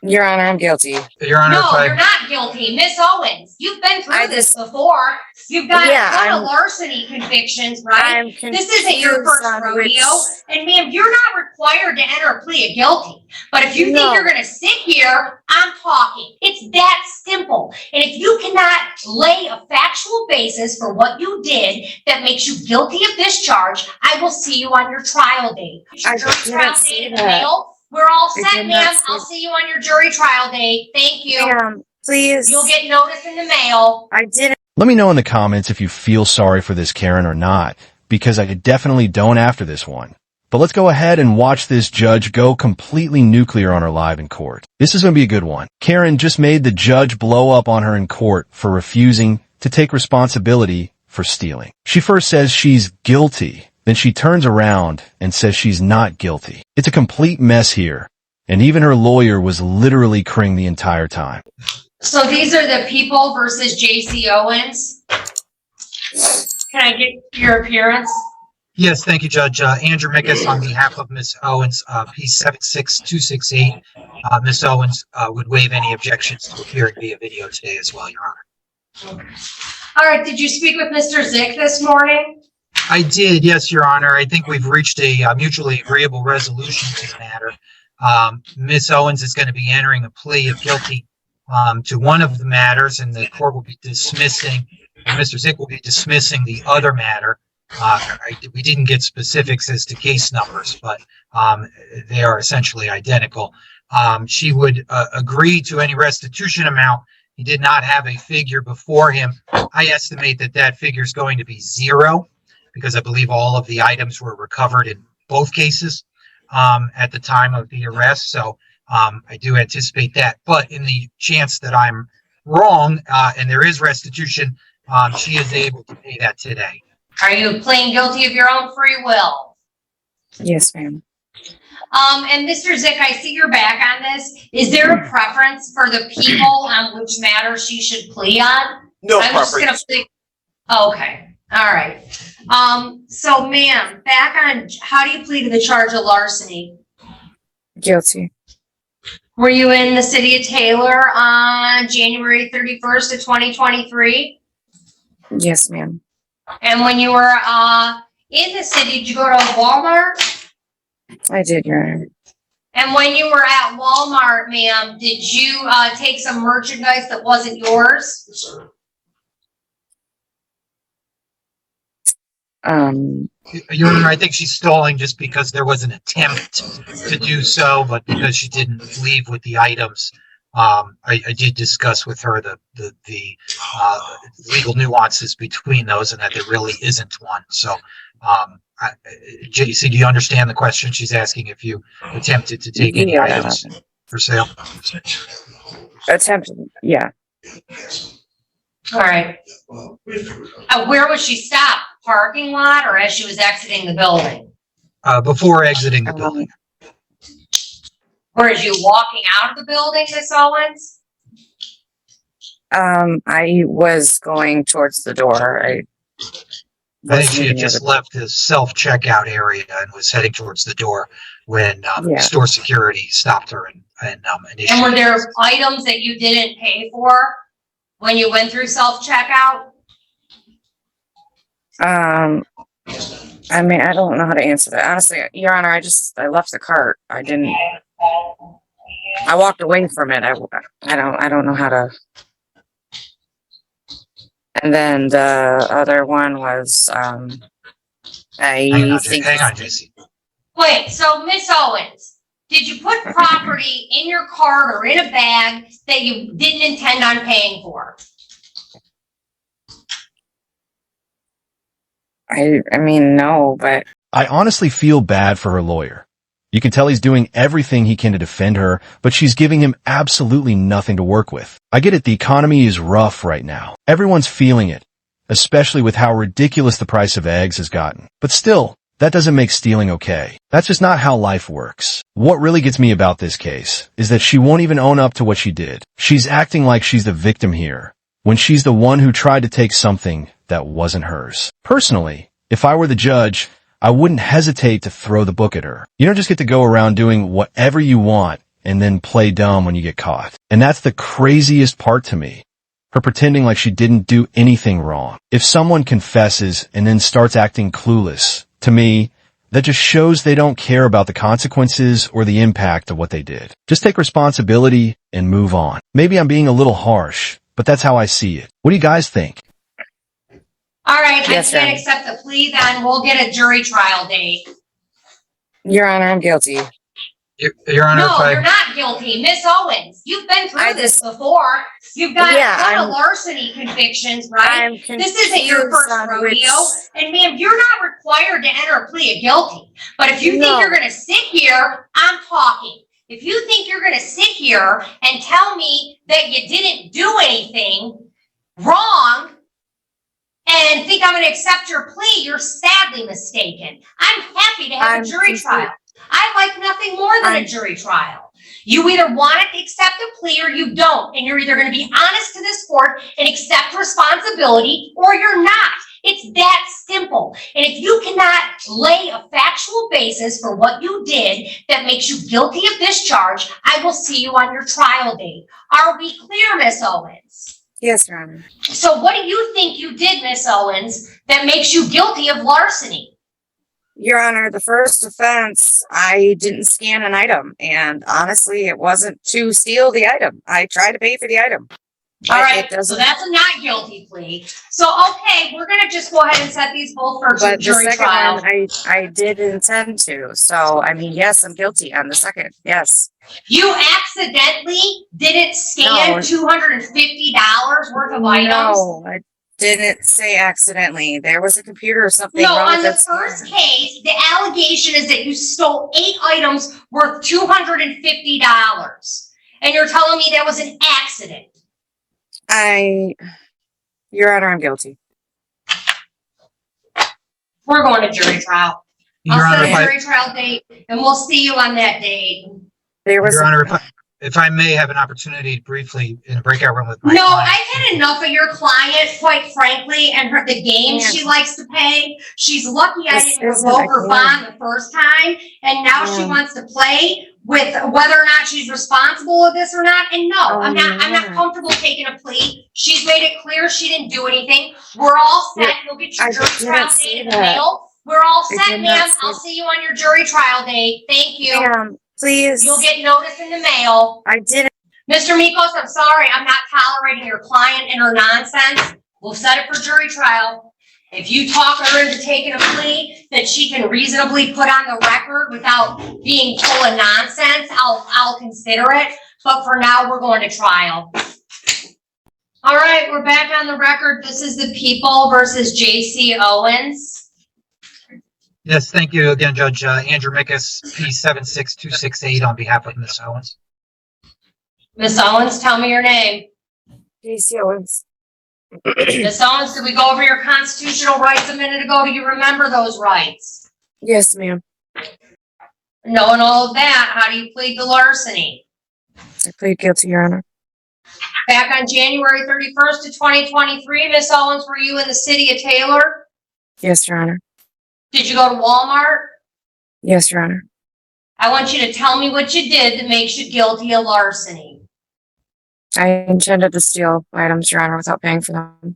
Your Honor, I'm guilty. Your Honor, No, you're not guilty. Miss Owens, you've been through this before. You've got a ton of larceny convictions, right? This isn't your first rodeo. And ma'am, you're not required to enter a plea of guilty. But if you think you're going to sit here, I'm talking. It's that simple. And if you cannot lay a factual basis for what you did that makes you guilty of this charge, I will see you on your trial date. Your trial date in the mail. We're all set, ma'am. I'll see you on your jury trial date. Thank you. Ma'am, please. You'll get notice in the mail. I didn't. Let me know in the comments if you feel sorry for this Karen or not, because I definitely don't after this one. But let's go ahead and watch this judge go completely nuclear on her live in court. This is going to be a good one. Karen just made the judge blow up on her in court for refusing to take responsibility for stealing. She first says she's guilty. Then she turns around and says she's not guilty. It's a complete mess here. And even her lawyer was literally cringing the entire time. So these are the people versus J.C. Owens. Can I get your appearance? Yes, thank you, Judge. Andrew Mickus on behalf of Ms. Owens, P76268. Ms. Owens would waive any objections to appearing via video today as well, Your Honor. All right, did you speak with Mr. Zick this morning? I did, yes, Your Honor. I think we've reached a mutually agreeable resolution to the matter. Ms. Owens is going to be entering a plea of guilty to one of the matters, and the court will be dismissing, and Mr. Zick will be dismissing the other matter. We didn't get specifics as to case numbers, but they are essentially identical. She would agree to any restitution amount. He did not have a figure before him. I estimate that figure is going to be 0, because I believe all of the items were recovered in both cases at the time of the arrest. So I do anticipate that. But in the chance that I'm wrong and there is restitution, she is able to pay that today. Are you pleading guilty of your own free will? Yes, ma'am. And Mr. Zick, I see you're back on this. Is there a preference for the people on which matter she should plea on? No I'm preference. just gonna okay. All right. So ma'am, back on, how do you plead to the charge of larceny? Guilty. Were you in the city of Taylor on January 31st of 2023? Yes, ma'am. And when you were in the city, did you go to Walmart? I did, Your Honor. And when you were at Walmart, ma'am, did you take some merchandise that wasn't yours? Yes, sir. Your Honor, I think she's stalling just because there was an attempt to do so, but because she didn't leave with the items. I did discuss with her the legal nuances between those, and that there really isn't one. So, JC, do you understand the question? She's asking if you attempted to take any items for sale. Attempted, yeah. All right. Where was she stopped? Parking lot, or as she was exiting the building? Before exiting the building. Or as you walking out of the building, Miss Owens? I was going towards the door. I think she had just left the self-checkout area and was heading towards the door when store security stopped her and initiated. And were there items that you didn't pay for when you went through self-checkout? I mean, I don't know how to answer that. Honestly, Your Honor, I left the cart. I walked away from it. I don't know how to. And then the other one was, hang on, JC. Wait, so Miss Owens, did you put property in your cart or in a bag that you didn't intend on paying for? I mean, no, but I honestly feel bad for her lawyer. You can tell he's doing everything he can to defend her, but she's giving him absolutely nothing to work with. I get it, the economy is rough right now. Everyone's feeling it, especially with how ridiculous the price of eggs has gotten. But still, that doesn't make stealing okay. That's just not how life works. What really gets me about this case is that she won't even own up to what she did. She's acting like she's the victim here, when she's the one who tried to take something that wasn't hers. Personally, if I were the judge, I wouldn't hesitate to throw the book at her. You don't just get to go around doing whatever you want and then play dumb when you get caught. And that's the craziest part to me. Her pretending like she didn't do anything wrong. If someone confesses and then starts acting clueless, to me, that just shows they don't care about the consequences or the impact of what they did. Just take responsibility and move on. Maybe I'm being a little harsh, but that's how I see it. What do you guys think? All right, Yes, I can't ma'am. accept the plea, then we'll get a jury trial date. Your Honor, I'm guilty. Your Honor, No, if you're I, not guilty. Miss Owens, you've been through I this just- before. You've got Yeah, a ton of I'm- larceny convictions, right? I'm This isn't your confused first on which- rodeo. And ma'am, you're not required to enter a plea of guilty. But if you No. think you're gonna sit here, I'm talking. If you think you're gonna sit here and tell me that you didn't do anything wrong and think I'm gonna accept your plea, you're sadly mistaken. I'm happy to have I'm a jury confused. trial. I like nothing more than a I'm- jury trial. You either want to accept a plea or you don't, and you're either going to be honest to this court and accept responsibility or you're not. It's that simple. And if you cannot lay a factual basis for what you did that makes you guilty of this charge, I will see you on your trial date. Are we clear, Miss Owens? Yes, Your Honor. So what do you think you did, Miss Owens, that makes you guilty of larceny? Your Honor, the first offense, I didn't scan an item, and honestly, it wasn't to steal the item. I tried to pay for the item. All But right, it so doesn't. that's a not guilty plea. So, okay, we're gonna just go ahead and set these both for But the jury second trial. one, I did intend to. So, I mean, yes, I'm guilty on the second. Yes. You accidentally didn't scan No. $250 worth of items? No, I didn't say accidentally. There was a computer or something No, wrong on with the that first scanner. case, the allegation is that you stole 8 items worth $250. And you're telling me that was an accident? Your Honor, I'm guilty. We're going to jury trial. Your I'll Honor, set if a I, jury trial date and we'll see you on that date. There was Your a- Honor, if I may have an opportunity to briefly in a breakout room with my No, client. I've had enough of your client, quite frankly, and the games Yeah. she likes to pay. She's lucky I This didn't isn't revoke a her game. bond the first time, and now she Yeah. wants to play with whether or not she's responsible of this or not. And no, I'm not yeah. comfortable taking a plea. She's made it clear she didn't do anything. We're all set. You'll get your I jury didn't trial say date in the that. mail. We're all I set, did not ma'am. say I'll see you on your jury trial date. Thank you. Ma'am, please. You'll get notice in the mail. I didn't. Mr. Mikos, I'm sorry, I'm not tolerating your client and her nonsense. We'll set it for jury trial. If you talk her into taking a plea that she can reasonably put on the record without being full of nonsense, I'll consider it. But for now, we're going to trial. All right, we're back on the record. This is the People versus J.C. Owens. Yes, thank you again, Judge Andrew Mickus, P76268 on behalf of Ms. Owens. Miss Owens, tell me your name. J.C. Owens. Miss Owens, did we go over your constitutional rights a minute ago? Do you remember those rights? Yes, ma'am. Knowing all of that, how do you plead to larceny? I plead guilty, Your Honor. Back on January 31st of 2023, Miss Owens, were you in the city of Taylor? Yes, Your Honor. Did you go to Walmart? Yes, Your Honor. I want you to tell me what you did that makes you guilty of larceny. I intended to steal items, Your Honor, without paying for them.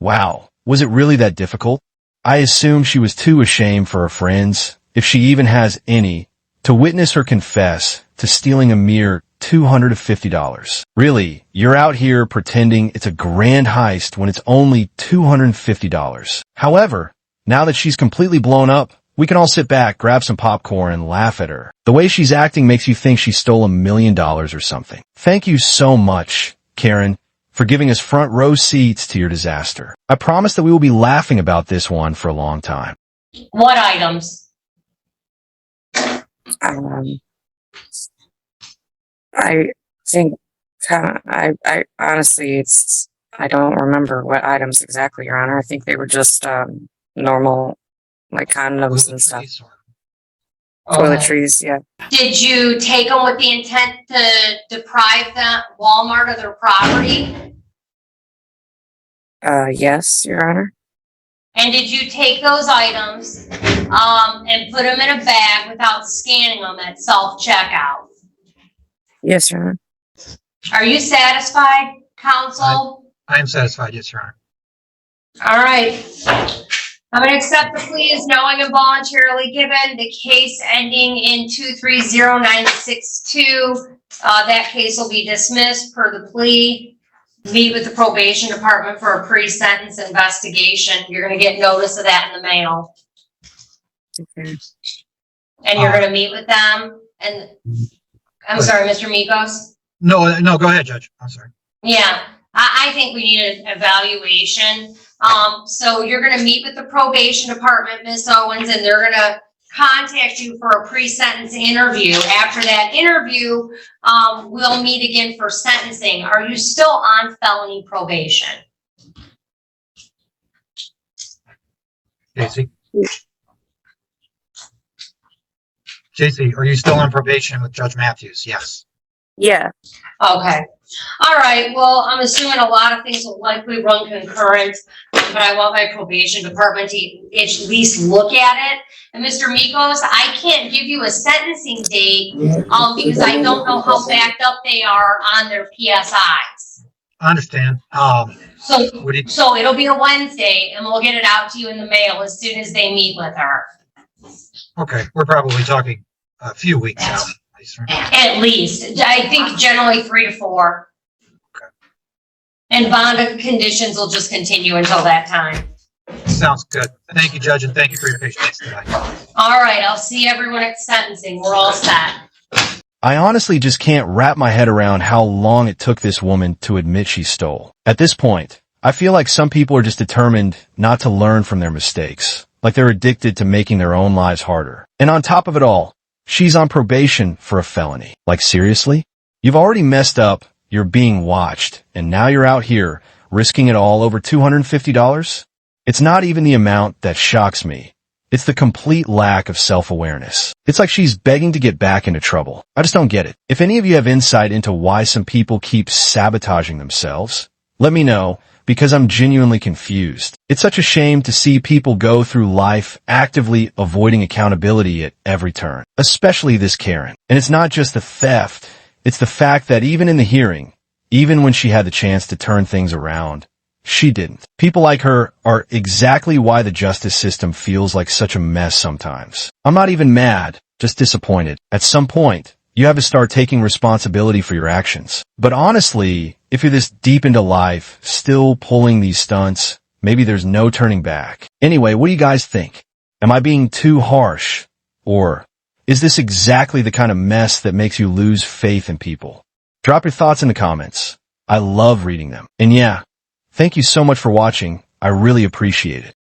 Wow, was it really that difficult? I assume she was too ashamed for her friends, if she even has any, to witness her confess to stealing a mere $250. Really, you're out here pretending it's a grand heist when it's only $250. However, now that she's completely blown up, we can all sit back, grab some popcorn, and laugh at her. The way she's acting makes you think she stole $1 million or something. Thank you so much, Karen, for giving us front row seats to your disaster. I promise that we will be laughing about this one for a long time. What items? I think, I honestly, I don't remember what items exactly, Your Honor. I think they were just, normal, like condoms and stuff. Toiletries, yeah. Did you take them with the intent to deprive the Walmart of their property? Yes, Your Honor. And did you take those items and put them in a bag without scanning them at self-checkout? Yes, Your Honor. Are you satisfied, counsel? I am satisfied, yes, Your Honor. All right. I'm going to accept the plea as knowing and voluntarily given. The case ending in 230962. That case will be dismissed per the plea. Meet with the probation department for a pre-sentence investigation. You're going to get notice of that in the mail. Okay. And you're going to meet with them. And I'm sorry, Mr. Mikos. No, go ahead, Judge. I'm sorry. Yeah, I think we need an evaluation. So you're going to meet with the probation department, Ms. Owens, and they're going to contact you for a pre-sentence interview. After that interview, we'll meet again for sentencing. Are you still on felony probation? JC, are you still on probation with Judge Matthews? Yes. Yeah. Okay. All right. Well, I'm assuming a lot of things will likely run concurrent, but I want my probation department to at least look at it. And Mr. Mikos, I can't give you a sentencing date because I don't know how backed up they are on their PSIs. I understand. So it'll be a Wednesday, and we'll get it out to you in the mail as soon as they meet with her. Okay, we're probably talking a few weeks out. At least, I think generally 3 to 4. Okay. And bond conditions will just continue until that time. Sounds good. Thank you, Judge, and thank you for your patience today. All right, I'll see everyone at sentencing. We're all set. I honestly just can't wrap my head around how long it took this woman to admit she stole. At this point, I feel like some people are just determined not to learn from their mistakes, like they're addicted to making their own lives harder. And on top of it all, she's on probation for a felony. Like, seriously? You've already messed up, you're being watched, and now you're out here risking it all over $250? It's not even the amount that shocks me. It's the complete lack of self-awareness. It's like she's begging to get back into trouble. I just don't get it. If any of you have insight into why some people keep sabotaging themselves, let me know, because I'm genuinely confused. It's such a shame to see people go through life actively avoiding accountability at every turn, especially this Karen. And it's not just the theft, it's the fact that even in the hearing, even when she had the chance to turn things around, she didn't. People like her are exactly why the justice system feels like such a mess sometimes. I'm not even mad, just disappointed. At some point, you have to start taking responsibility for your actions. But honestly, if you're this deep into life, still pulling these stunts, maybe there's no turning back. Anyway, what do you guys think? Am I being too harsh? Or is this exactly the kind of mess that makes you lose faith in people? Drop your thoughts in the comments. I love reading them. And yeah, thank you so much for watching. I really appreciate it.